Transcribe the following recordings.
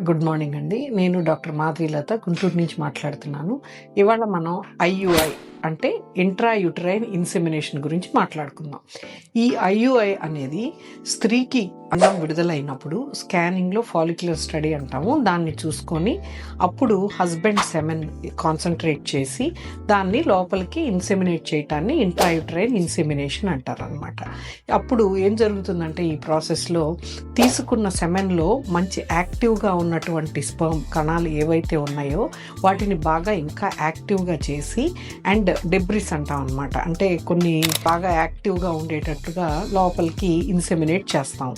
Good morning అండి. నేను doctor Madhavilatha Guntur నుంచి మాట్లాడుతున్నాను. ఇవాళ మనం ఐయుఐ అంటే ఇంట్రాయూటరైన్ ఇన్సెమినేషన్ గురించి మాట్లాడుకుందాం. ఈ ఐయుఐ అనేది స్త్రీకి అండం విడుదలైనప్పుడు స్కానింగ్లో ఫాలిక్యులర్ స్టడీ అంటాము. దాన్ని చూసుకొని అప్పుడు హస్బెండ్ సెమెన్ కాన్సన్ట్రేట్ చేసి దాన్ని లోపలికి ఇన్సెమినేట్ చేయటాన్ని ఇంట్రాయూటరైన్ ఇన్సెమినేషన్ అంటారనమాట. అప్పుడు ఏం జరుగుతుందంటే ఈ ప్రాసెస్లో తీసుకున్న సెమెన్లో మంచి యాక్టివ్గా ఉన్నటువంటి స్పర్మ్ కణాలు ఏవైతే ఉన్నాయో వాటిని బాగా ఇంకా యాక్టివ్గా చేసి అండ్ డెబ్రిస్ అంటాం అనమాట. అంటే కొన్ని బాగా యాక్టివ్గా ఉండేటట్టుగా లోపలికి ఇన్సెమినేట్ చేస్తాం.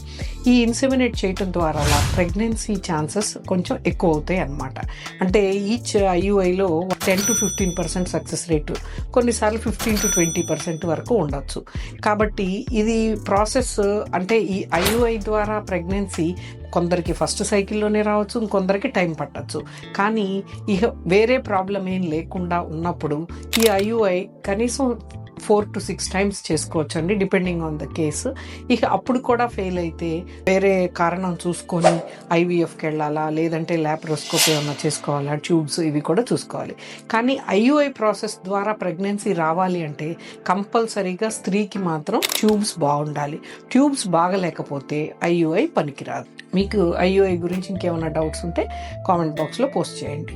ఈ ఇన్సెమినేట్ చేయటం ద్వారా ప్రెగ్నెన్సీ ఛాన్సెస్ కొంచెం ఎక్కువ అవుతాయి అన్నమాట. అంటే ఈచ్ ఐయుఐలో 10-15% సక్సెస్ రేటు, కొన్నిసార్లు 15-20% వరకు ఉండొచ్చు. కాబట్టి ఇది ప్రాసెస్ అంటే ఈ ఐయుఐ ద్వారా ప్రెగ్నెన్సీ కొందరికి ఫస్ట్ సైకిల్లోనే రావచ్చు, ఇంకొందరికి టైం పట్టచ్చు. కానీ ఇక వేరే ప్రాబ్లం ఏం లేకుండా ఉన్నప్పుడు ఈ ఐయుఐ కనీసం 4-6 టైమ్స్ చేసుకోవచ్చండి, డిపెండింగ్ ఆన్ ద కేసు. ఇక అప్పుడు కూడా ఫెయిల్ అయితే వేరే కారణం చూసుకొని ఐవీఎఫ్కి వెళ్ళాలా, లేదంటే ల్యాప్రోస్కోపీ ఏమన్నా చేసుకోవాలా, ట్యూబ్స్ ఇవి కూడా చూసుకోవాలి. కానీ ఐయుఐ ప్రాసెస్ ద్వారా ప్రెగ్నెన్సీ రావాలి అంటే కంపల్సరీగా స్త్రీకి మాత్రం ట్యూబ్స్ బాగుండాలి. ట్యూబ్స్ బాగలేకపోతే ఐయుఐ పనికిరాదు. మీకు ఐయుఐ గురించి ఇంకేమైనా డౌట్స్ ఉంటే కామెంట్ బాక్స్లో పోస్ట్ చేయండి.